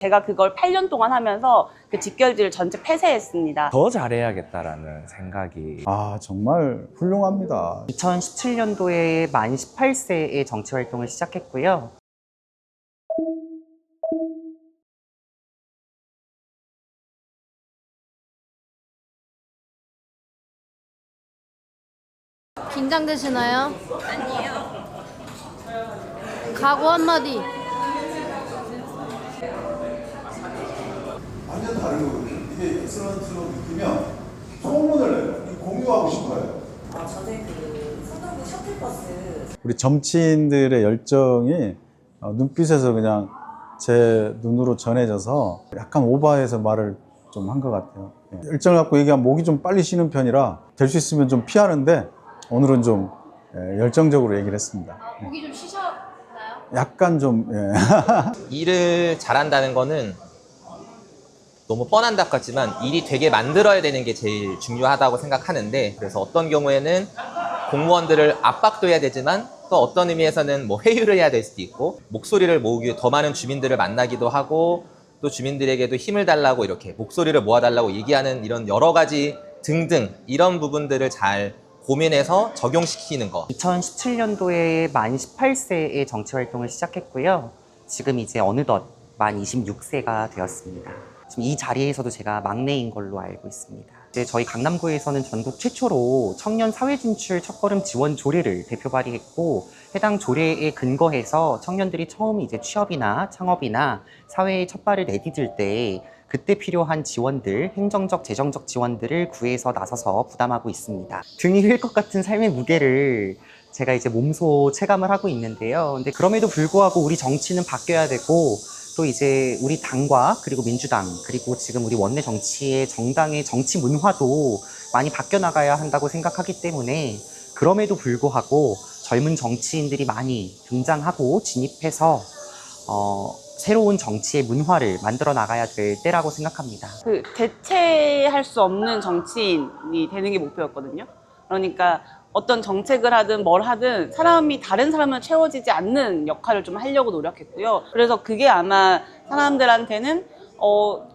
제가 그걸 8년 동안 하면서 그 직결지를 전체 폐쇄했습니다. 더 잘해야겠다라는 생각이. 정말 훌륭합니다. 2017년도에 만 18세에 정치활동을 시작했고요. 긴장되시나요? 아니에요. 각오 한마디. 완전 다른 거거든요. 이게 엑셀런트로 느끼면 소문을 내요. 공유하고 싶어요. 전에 그 서동구 셔틀버스 우리 정치인들의 열정이 눈빛에서 그냥 제 눈으로 전해져서 약간 오버해서 말을 좀 한 것 같아요. 열정을 갖고 얘기하면 목이 좀 빨리 쉬는 편이라 될 수 있으면 좀 피하는데 오늘은 좀 열정적으로 얘기를 했습니다. 목이 좀 쉬셨나요? 약간 좀 일을 잘한다는 거는 너무 뻔한 답 같지만 일이 되게 만들어야 되는 게 제일 중요하다고 생각하는데, 그래서 어떤 경우에는 공무원들을 압박도 해야 되지만 또 어떤 의미에서는 뭐 회유를 해야 될 수도 있고, 목소리를 모으기 위해 더 많은 주민들을 만나기도 하고, 또 주민들에게도 힘을 달라고 이렇게 목소리를 모아달라고 얘기하는 이런 여러 가지 등등 이런 부분들을 잘 고민해서 적용시키는 거. 2017년도에 만 18세에 정치활동을 시작했고요. 지금 이제 어느덧 만 26세가 되었습니다. 지금 이 자리에서도 제가 막내인 걸로 알고 있습니다. 이제 저희 강남구에서는 전국 최초로 청년 사회진출 첫걸음 지원 조례를 대표 발의했고, 해당 조례에 근거해서 청년들이 처음 이제 취업이나 창업이나 사회에 첫 발을 내디딜 때 그때 필요한 지원들, 행정적, 재정적 지원들을 구해서 나서서 부담하고 있습니다. 등이 휠 것 같은 삶의 무게를 제가 이제 몸소 체감을 하고 있는데요. 근데 그럼에도 불구하고 우리 정치는 바뀌어야 되고, 또 이제 우리 당과 그리고 민주당 그리고 지금 우리 원내 정치의 정당의 정치 문화도 많이 바뀌어 나가야 한다고 생각하기 때문에, 그럼에도 불구하고 젊은 정치인들이 많이 등장하고 진입해서 새로운 정치의 문화를 만들어 나가야 될 때라고 생각합니다. 그 대체할 수 없는 정치인이 되는 게 목표였거든요. 그러니까 어떤 정책을 하든 뭘 하든 사람이 다른 사람을 채워지지 않는 역할을 좀 하려고 노력했고요. 그래서 그게 아마 사람들한테는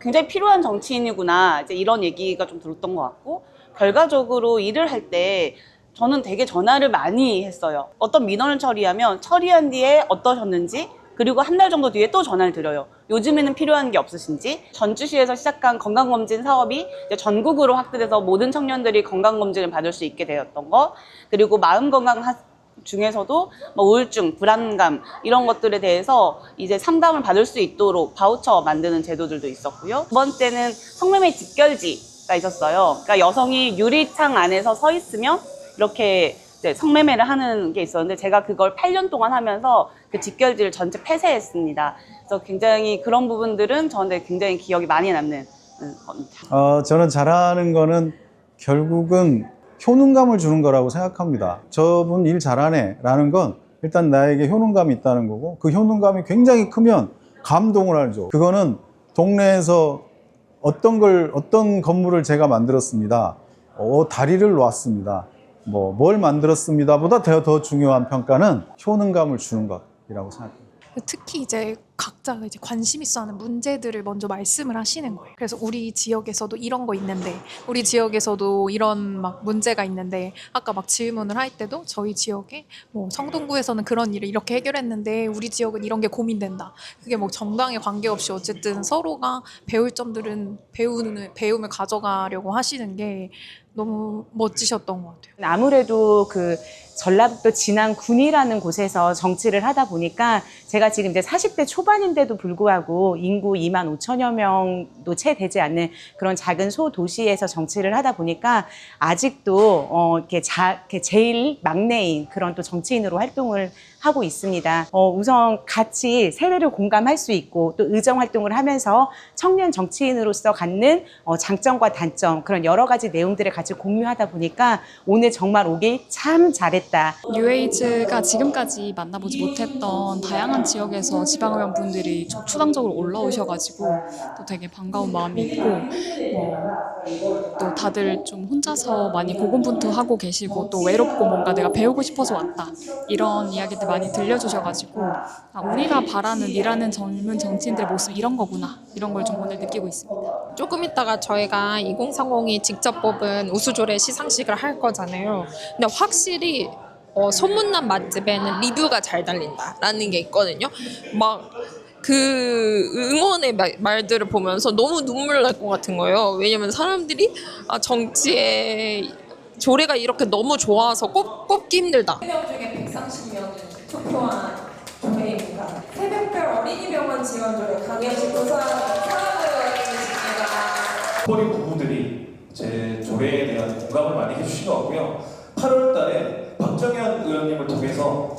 굉장히 필요한 정치인이구나, 이제 이런 얘기가 좀 들었던 것 같고, 결과적으로 일을 할 때 저는 되게 전화를 많이 했어요. 어떤 민원을 처리한 뒤에 어떠셨는지, 그리고 한 달 정도 뒤에 또 전화를 드려요. 요즘에는 필요한 게 없으신지. 전주시에서 시작한 건강검진 사업이 이제 전국으로 확대돼서 모든 청년들이 건강검진을 받을 수 있게 되었던 거, 그리고 마음건강 중에서도 뭐 우울증, 불안감 이런 것들에 대해서 이제 상담을 받을 수 있도록 바우처 만드는 제도들도 있었고요. 두 번째는 성매매 직결지가 있었어요. 그러니까 여성이 유리창 안에서 서 있으면 이렇게 성매매를 하는 게 있었는데, 제가 그걸 8년 동안 하면서 그 직결지를 전체 폐쇄했습니다. 그래서 굉장히 그런 부분들은 저한테 굉장히 기억이 많이 남는 겁니다. 저는 잘하는 거는 결국은 효능감을 주는 거라고 생각합니다. 저분 일 잘하네 라는 건 일단 나에게 효능감이 있다는 거고, 그 효능감이 굉장히 크면 감동을 하죠. 그거는 동네에서 어떤 건물을 제가 만들었습니다, 다리를 놓았습니다, 뭘 만들었습니다 보다 더 중요한 평가는 효능감을 주는 것이라고 생각합니다. 특히 이제 각자가 이제 관심 있어 하는 문제들을 먼저 말씀을 하시는 거예요. 그래서 우리 지역에서도 이런 거 있는데, 우리 지역에서도 이런 막 문제가 있는데, 아까 막 질문을 할 때도 저희 지역에 뭐 성동구에서는 그런 일을 이렇게 해결했는데 우리 지역은 이런 게 고민된다. 그게 뭐 정당에 관계없이 어쨌든 서로가 배울 점들은 배움을 가져가려고 하시는 게 너무 멋지셨던 것 같아요. 아무래도 그 전라북도 진안군이라는 곳에서 정치를 하다 보니까, 제가 지금 이제 40대 초반인데도 불구하고 인구 2만 5천여 명도 채 되지 않는 그런 작은 소도시에서 정치를 하다 보니까 아직도 이렇게 제일 막내인 그런 또 정치인으로 활동을 하고 있습니다. 우선 같이 세대를 공감할 수 있고, 또 의정 활동을 하면서 청년 정치인으로서 갖는 장점과 단점, 그런 여러 가지 내용들을 같이 공유하다 보니까 오늘 정말 오길 참 잘했다. 뉴에이즈가 지금까지 만나보지 못했던 다양한 지역에서 지방의원분들이 초당적으로 올라오셔가지고 또 되게 반가운 마음이 있고, 또 다들 좀 혼자서 많이 고군분투하고 계시고 또 외롭고 뭔가 내가 배우고 싶어서 왔다, 이런 이야기들 많이 들려주셔가지고 아, 우리가 바라는 일하는 젊은 정치인들의 모습 이런 거구나 이런 걸 좀 오늘 느끼고 있습니다. 조금 있다가 저희가 2030이 직접 뽑은 우수조례 시상식을 할 거잖아요. 근데 확실히 소문난 맛집에는 리뷰가 잘 달린다라는 게 있거든요. 막 그 응원의 말들을 보면서 너무 눈물 날 것 같은 거예요. 왜냐면 사람들이 정치에 조례가 이렇게 너무 좋아서 꼽기 힘들다. 3명 중에 130명이 투표한 조례입니다. 새벽별 어린이병원 지원조례 강현식 부산 사랑의원님이십니다. 어린 부부들이 제 조례에 대한 공감을 많이 해주신 것 같고요. 8월 달에 박정현 의원님을 통해서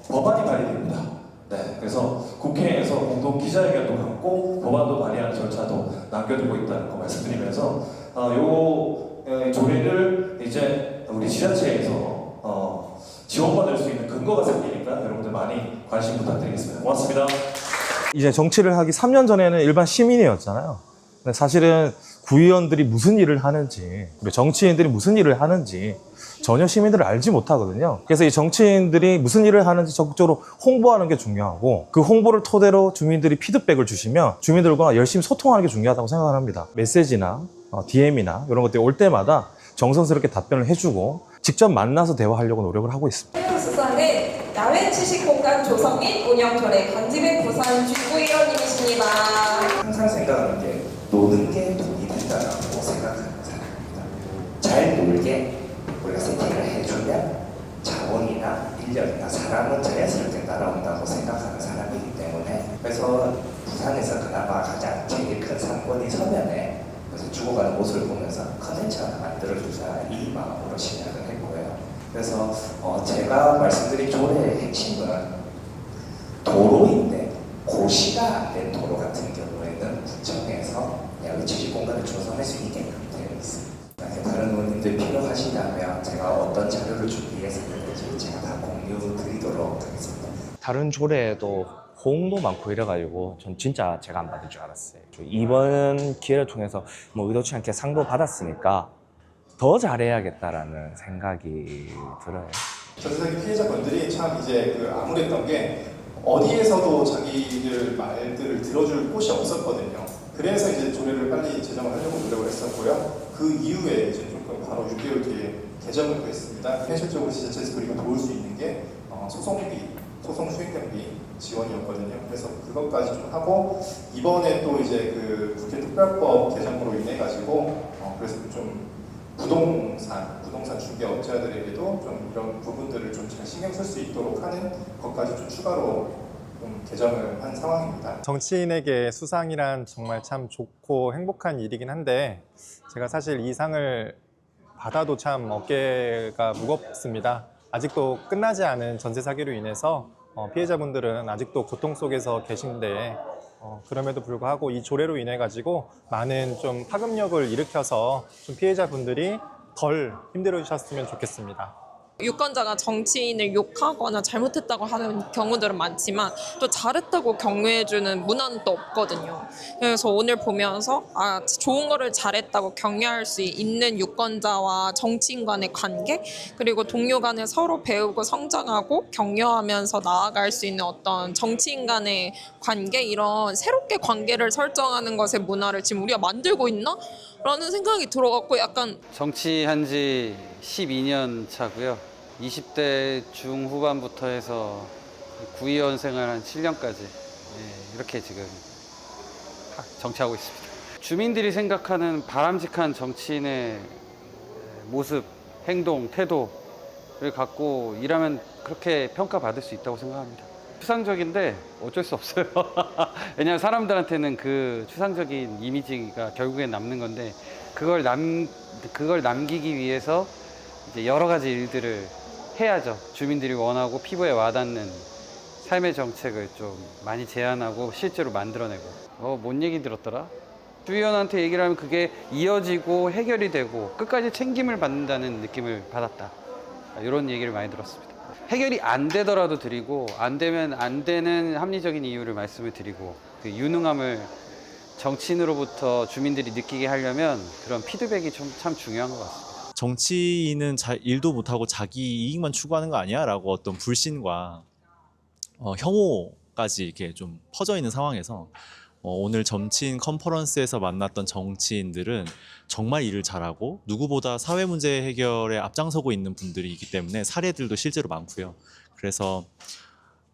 법안이 발의됩니다. 네, 그래서 국회에서 공동 기자회견도 갖고 법안도 발의하는 절차도 남겨두고 있다는 거 말씀드리면서 요 조례를 이제 우리 지자체에서 지원받을 수 있는 근거가 생기니까 여러분들 많이 관심 부탁드리겠습니다. 고맙습니다. 이제 정치를 하기 3년 전에는 일반 시민이었잖아요. 근데 사실은 구의원들이 무슨 일을 하는지, 그리고 정치인들이 무슨 일을 하는지 전혀 시민들을 알지 못하거든요. 그래서 이 정치인들이 무슨 일을 하는지 적극적으로 홍보하는 게 중요하고, 그 홍보를 토대로 주민들이 피드백을 주시면 주민들과 열심히 소통하는 게 중요하다고 생각을 합니다. 메시지나 DM이나 이런 것들이 올 때마다 정성스럽게 답변을 해주고 직접 만나서 대화하려고 노력을 하고 있습니다. 수상은 야외 취식 공간 조성 및 운영 조례 강지백 부산 주구의원님이십니다. 항상 생각하는 게 노는 게 돈이 된다라고 생각하는 사람입니다. 잘 놀게 우리가 세팅을 해주면 자원이나 인력이나 사람은 자연스럽게 날아온다고 생각하는 사람이기 때문에, 그래서 부산에서 그나마 가장 제일 큰 상권이 서면에 그래서 죽어가는 모습을 보면서 컨텐츠 하나 만들어주자 이 마음으로 시작을 했고요. 그래서 제가 말씀드린 조례의 핵심은 도로인데 고시가 안 된 도로 같은 경우에는 구청에서 야외 취식 공간을 조성할 수 있게끔 되어 있습니다. 다른 의원님들 필요하시다면 제가 어떤 자료를 준비해서 될지 제가 다 공유 드리도록 하겠습니다. 다른 조례에도 호응도 많고 이래가지고 전 진짜 제가 안 받을 줄 알았어요. 이번 기회를 통해서 뭐 의도치 않게 상도 받았으니까 더 잘해야겠다라는 생각이 들어요. 전세사기 피해자분들이 참 이제 암울했던 게 어디에서도 자기들 말들을 들어줄 곳이 없었거든요. 그래서 이제 조례를 빨리 제정을 하려고 노력을 했었고요. 그 이후에 이제 조금 바로 6개월 뒤에 개정을 했습니다. 현실적으로 지자체에서 우리가 도울 수 있는 게 소송비, 소송 수행경비 지원이었거든요. 그래서 그것까지 좀 하고 이번에 또 이제 그 국회 특별법 개정으로 인해 가지고 그래서 좀 부동산 중개 업자들에게도 좀 이런 부분들을 좀 잘 신경 쓸 수 있도록 하는 것까지 좀 추가로 좀 개정을 한 상황입니다. 정치인에게 수상이란 정말 참 좋고 행복한 일이긴 한데 제가 사실 이 상을 받아도 참 어깨가 무겁습니다. 아직도 끝나지 않은 전세 사기로 인해서 피해자분들은 아직도 고통 속에서 계신데 그럼에도 불구하고 이 조례로 인해 가지고 많은 좀 파급력을 일으켜서 좀 피해자분들이 덜 힘들어지셨으면 좋겠습니다. 유권자가 정치인을 욕하거나 잘못했다고 하는 경우들은 많지만 또 잘했다고 격려해주는 문화는 또 없거든요. 그래서 오늘 보면서 좋은 거를 잘했다고 격려할 수 있는 유권자와 정치인 간의 관계, 그리고 동료 간에 서로 배우고 성장하고 격려하면서 나아갈 수 있는 어떤 정치인 간의 관계, 이런 새롭게 관계를 설정하는 것의 문화를 지금 우리가 만들고 있나? 라는 생각이 들어갖고 약간 정치한 지 12년 차고요. 20대 중후반부터 해서 구의원 생활 한 7년까지 이렇게 지금 정치하고 있습니다. 주민들이 생각하는 바람직한 정치인의 모습, 행동, 태도를 갖고 일하면 그렇게 평가받을 수 있다고 생각합니다. 추상적인데 어쩔 수 없어요. 왜냐하면 사람들한테는 그 추상적인 이미지가 결국엔 남는 건데 그걸 남기기 위해서 이제 여러 가지 일들을 해야죠. 주민들이 원하고 피부에 와닿는 삶의 정책을 좀 많이 제안하고 실제로 만들어내고. 뭔 얘기 들었더라? 주위원한테 얘기를 하면 그게 이어지고 해결이 되고 끝까지 챙김을 받는다는 느낌을 받았다. 이런 얘기를 많이 들었습니다. 해결이 안 되더라도 드리고, 안 되면 안 되는 합리적인 이유를 말씀을 드리고, 그 유능함을 정치인으로부터 주민들이 느끼게 하려면 그런 피드백이 참 중요한 것 같습니다. 정치인은 일도 못하고 자기 이익만 추구하는 거 아니야? 라고 어떤 불신과 혐오까지 이렇게 좀 퍼져 있는 상황에서 오늘 정치인 컨퍼런스에서 만났던 정치인들은 정말 일을 잘하고 누구보다 사회 문제 해결에 앞장서고 있는 분들이기 때문에 사례들도 실제로 많고요. 그래서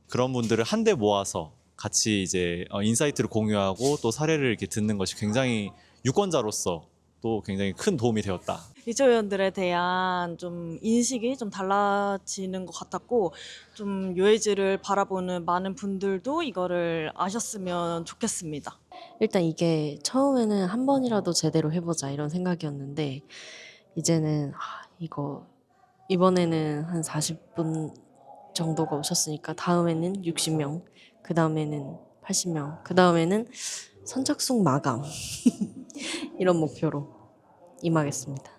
그런 분들을 한데 모아서 같이 이제 인사이트를 공유하고 또 사례를 이렇게 듣는 것이 굉장히 유권자로서 또 굉장히 큰 도움이 되었다. 이주 의원들에 대한 좀 인식이 좀 달라지는 것 같았고, 좀 유해지를 바라보는 많은 분들도 이거를 아셨으면 좋겠습니다. 일단 이게 처음에는 한 번이라도 제대로 해보자 이런 생각이었는데, 이제는 이거 이번에는 한 40분 정도가 오셨으니까 다음에는 60명, 그 다음에는 80명, 그 다음에는 선착순 마감 이런 목표로 임하겠습니다.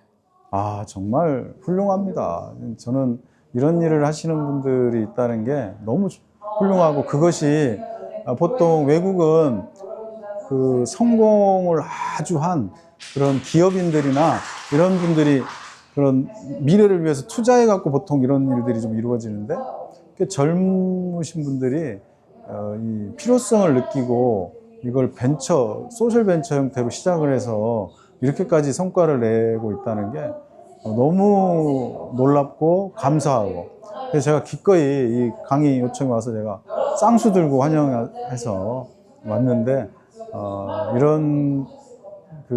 아, 정말 훌륭합니다. 저는 이런 일을 하시는 분들이 있다는 게 너무 훌륭하고, 그것이 보통 외국은 그 성공을 아주 한 그런 기업인들이나 이런 분들이 그런 미래를 위해서 투자해 갖고 보통 이런 일들이 좀 이루어지는데, 젊으신 분들이 이 필요성을 느끼고 이걸 소셜 벤처 형태로 시작을 해서 이렇게까지 성과를 내고 있다는 게 너무 놀랍고 감사하고, 그래서 제가 기꺼이 이 강의 요청에 와서 제가 쌍수 들고 환영해서 왔는데, 이런 이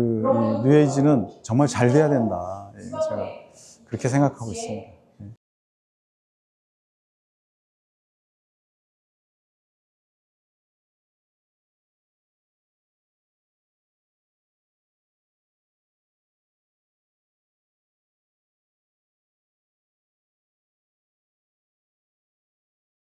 뉴에이지는 정말 잘 돼야 된다. 제가 그렇게 생각하고 있습니다.